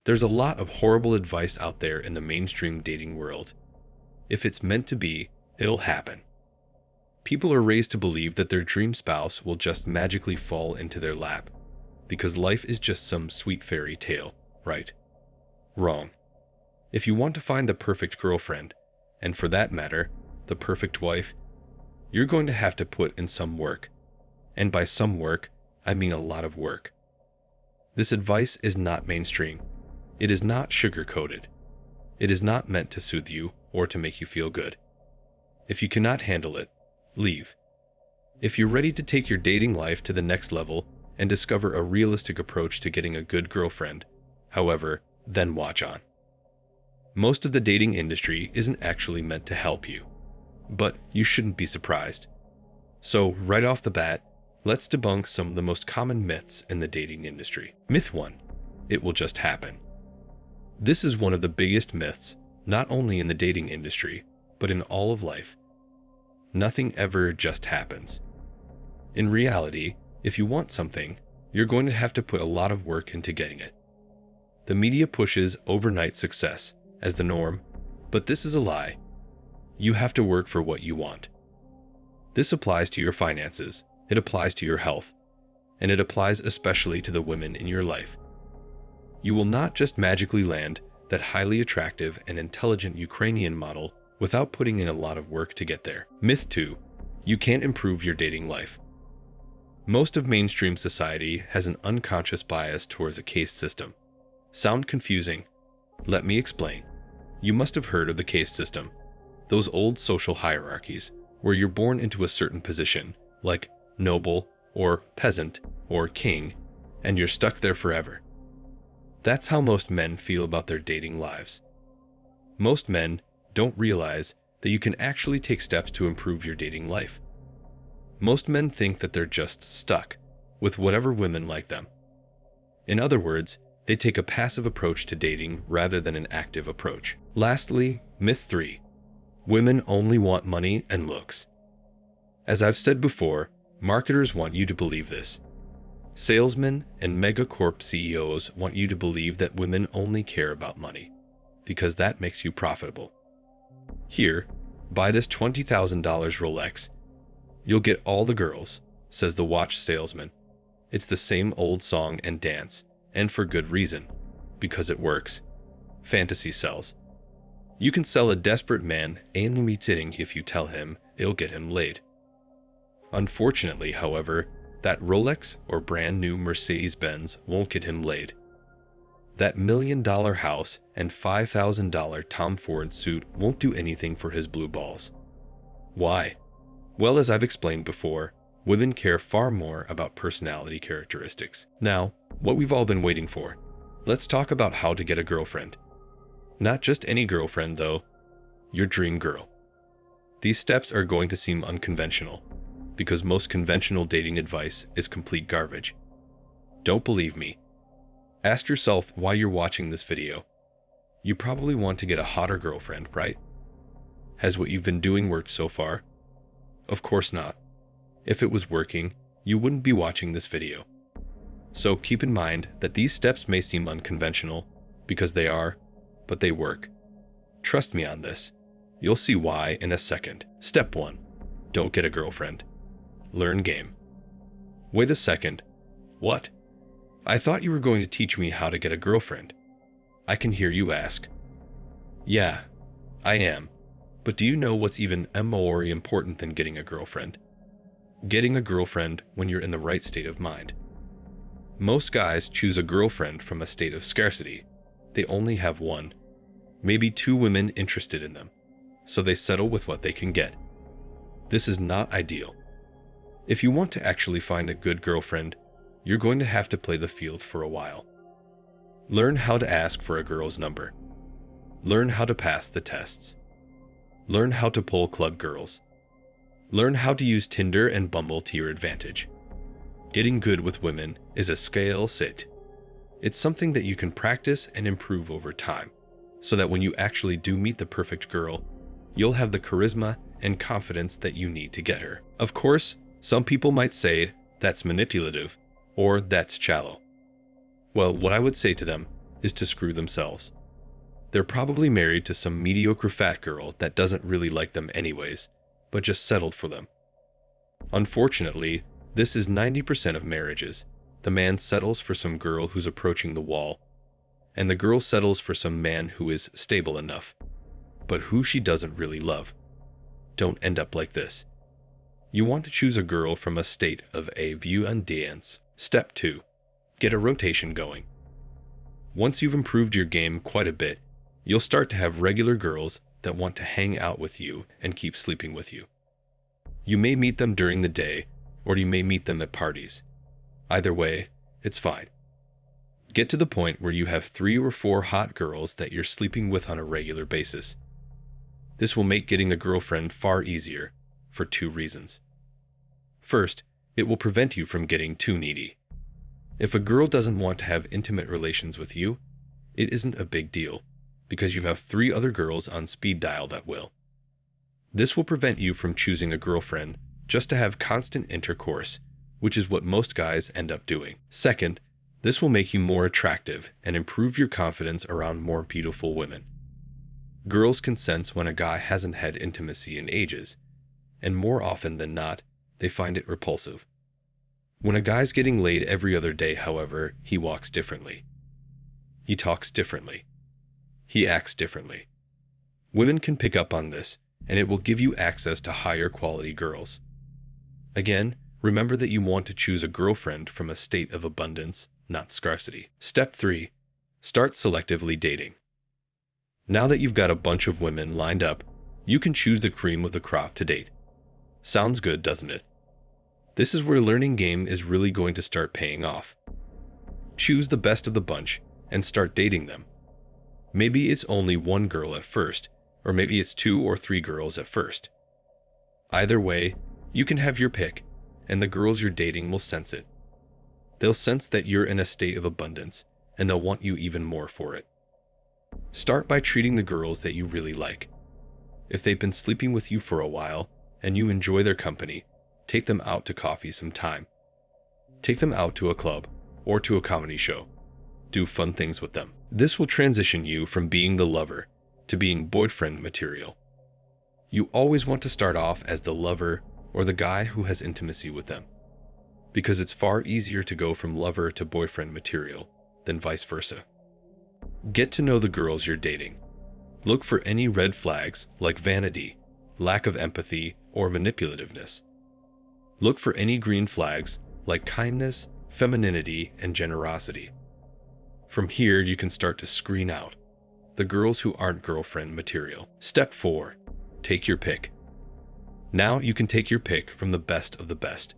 There's a lot of horrible advice out there in the mainstream dating world. If it's meant to be, it'll happen. People are raised to believe that their dream spouse will just magically fall into their lap, because life is just some sweet fairy tale, right? Wrong. If you want to find the perfect girlfriend, and for that matter, the perfect wife, you're going to have to put in some work. And by some work, I mean a lot of work. This advice is not mainstream. It is not sugar-coated. It is not meant to soothe you or to make you feel good. If you cannot handle it, leave. If you're ready to take your dating life to the next level and discover a realistic approach to getting a good girlfriend, however, then watch on. Most of the dating industry isn't actually meant to help you, but you shouldn't be surprised. So, right off the bat, let's debunk some of the most common myths in the dating industry. Myth 1. It will just happen. This is one of the biggest myths, not only in the dating industry, but in all of life. Nothing ever just happens. In reality, if you want something, you're going to have to put a lot of work into getting it. The media pushes overnight success as the norm, but this is a lie. You have to work for what you want. This applies to your finances, it applies to your health, and it applies especially to the women in your life. You will not just magically land that highly attractive and intelligent Ukrainian model without putting in a lot of work to get there. Myth 2. You can't improve your dating life. Most of mainstream society has an unconscious bias towards a caste system. Sound confusing? Let me explain. You must have heard of the caste system, those old social hierarchies where you're born into a certain position, like noble or peasant or king, and you're stuck there forever. That's how most men feel about their dating lives. Most men don't realize that you can actually take steps to improve your dating life. Most men think that they're just stuck with whatever women like them. In other words, they take a passive approach to dating rather than an active approach. Lastly, myth 3. Women only want money and looks. As I've said before, marketers want you to believe this. Salesmen and megacorp CEOs want you to believe that women only care about money, because that makes you profitable. Here, buy this $20,000 Rolex. You'll get all the girls, says the watch salesman. It's the same old song and dance, and for good reason, because it works. Fantasy sells. You can sell a desperate man only sitting if you tell him it'll get him laid. Unfortunately, however, that Rolex or brand new Mercedes-Benz won't get him laid. That $1 million house and $5,000 Tom Ford suit won't do anything for his blue balls. Why? Well, as I've explained before, women care far more about personality characteristics. Now, what we've all been waiting for. Let's talk about how to get a girlfriend. Not just any girlfriend, though. Your dream girl. These steps are going to seem unconventional, because most conventional dating advice is complete garbage. Don't believe me? Ask yourself why you're watching this video. You probably want to get a hotter girlfriend, right? Has what you've been doing worked so far? Of course not. If it was working, you wouldn't be watching this video. So keep in mind that these steps may seem unconventional, because they are, but they work. Trust me on this. You'll see why in a second. Step 1. Don't get a girlfriend. Learn game. Wait a second. What? I thought you were going to teach me how to get a girlfriend. I can hear you ask. Yeah, I am. But do you know what's even more important than getting a girlfriend? Getting a girlfriend when you're in the right state of mind. Most guys choose a girlfriend from a state of scarcity. They only have one, maybe two women interested in them, so they settle with what they can get. This is not ideal. If you want to actually find a good girlfriend, you're going to have to play the field for a while. Learn how to ask for a girl's number. Learn how to pass the tests. Learn how to pull club girls. Learn how to use Tinder and Bumble to your advantage. Getting good with women is a skill set. It's something that you can practice and improve over time, so that when you actually do meet the perfect girl, you'll have the charisma and confidence that you need to get her. Of course, some people might say that's manipulative or that's shallow. Well, what I would say to them is to screw themselves. They're probably married to some mediocre fat girl that doesn't really like them anyways, but just settled for them. Unfortunately, this is 90% of marriages. The man settles for some girl who's approaching the wall, and the girl settles for some man who is stable enough, but who she doesn't really love. Don't end up like this. You want to choose a girl from a state of unveiling. Step 2. Get a rotation going. Once you've improved your game quite a bit, you'll start to have regular girls that want to hang out with you and keep sleeping with you. You may meet them during the day, or you may meet them at parties. Either way, it's fine. Get to the point where you have 3 or 4 hot girls that you're sleeping with on a regular basis. This will make getting a girlfriend far easier, for 2 reasons. First, it will prevent you from getting too needy. If a girl doesn't want to have intimate relations with you, it isn't a big deal, because you have 3 other girls on speed dial that will. This will prevent you from choosing a girlfriend just to have constant intercourse, which is what most guys end up doing. Second, this will make you more attractive and improve your confidence around more beautiful women. Girls can sense when a guy hasn't had intimacy in ages, and more often than not, they find it repulsive. When a guy's getting laid every other day, however, he walks differently. He talks differently. He acts differently. Women can pick up on this, and it will give you access to higher quality girls. Again, remember that you want to choose a girlfriend from a state of abundance, not scarcity. Step 3. Start selectively dating. Now that you've got a bunch of women lined up, you can choose the cream of the crop to date. Sounds good, doesn't it? This is where learning game is really going to start paying off. Choose the best of the bunch and start dating them. Maybe it's only 1 girl at first, or maybe it's 2 or 3 girls at first. Either way, you can have your pick, and the girls you're dating will sense it. They'll sense that you're in a state of abundance, and they'll want you even more for it. Start by treating the girls that you really like. If they've been sleeping with you for a while, and you enjoy their company, take them out to coffee sometime. Take them out to a club, or to a comedy show. Do fun things with them. This will transition you from being the lover to being boyfriend material. You always want to start off as the lover or the guy who has intimacy with them, because it's far easier to go from lover to boyfriend material than vice versa. Get to know the girls you're dating. Look for any red flags like vanity, lack of empathy, or manipulativeness. Look for any green flags like kindness, femininity, and generosity. From here, you can start to screen out the girls who aren't girlfriend material. Step 4. Take your pick. Now you can take your pick from the best of the best.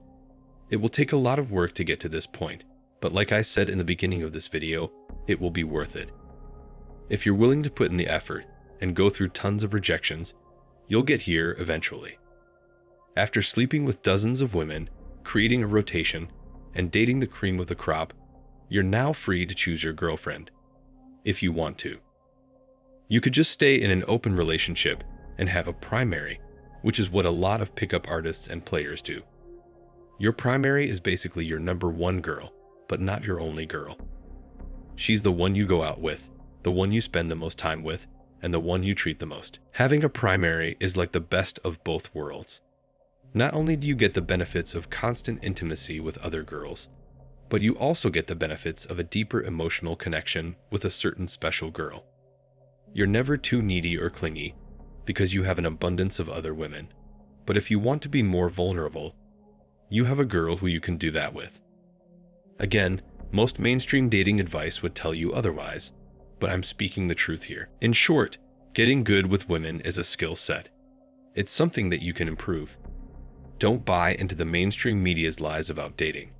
It will take a lot of work to get to this point, but like I said in the beginning of this video, it will be worth it. If you're willing to put in the effort and go through tons of rejections, you'll get here eventually. After sleeping with dozens of women, creating a rotation, and dating the cream of the crop, you're now free to choose your girlfriend, if you want to. You could just stay in an open relationship and have a primary, which is what a lot of pickup artists and players do. Your primary is basically your number 1 girl, but not your only girl. She's the one you go out with, the one you spend the most time with, and the one you treat the most. Having a primary is like the best of both worlds. Not only do you get the benefits of constant intimacy with other girls, but you also get the benefits of a deeper emotional connection with a certain special girl. You're never too needy or clingy because you have an abundance of other women. But if you want to be more vulnerable, you have a girl who you can do that with. Again, most mainstream dating advice would tell you otherwise, but I'm speaking the truth here. In short, getting good with women is a skill set. It's something that you can improve. Don't buy into the mainstream media's lies about dating.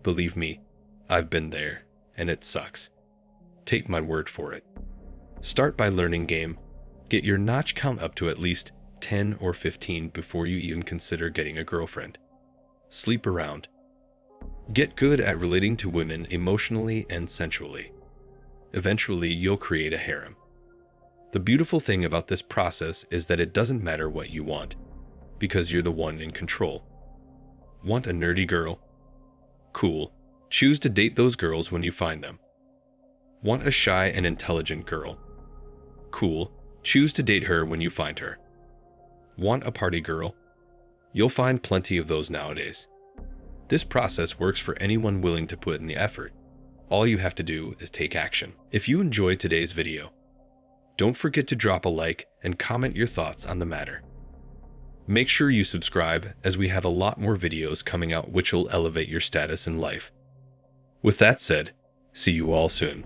Believe me, I've been there, and it sucks. Take my word for it. Start by learning game. Get your notch count up to at least 10 or 15 before you even consider getting a girlfriend. Sleep around. Get good at relating to women emotionally and sensually. Eventually, you'll create a harem. The beautiful thing about this process is that it doesn't matter what you want, because you're the one in control. Want a nerdy girl? Cool. Choose to date those girls when you find them. Want a shy and intelligent girl? Cool. Choose to date her when you find her. Want a party girl? You'll find plenty of those nowadays. This process works for anyone willing to put in the effort. All you have to do is take action. If you enjoyed today's video, don't forget to drop a like and comment your thoughts on the matter. Make sure you subscribe, as we have a lot more videos coming out which will elevate your status in life. With that said, see you all soon.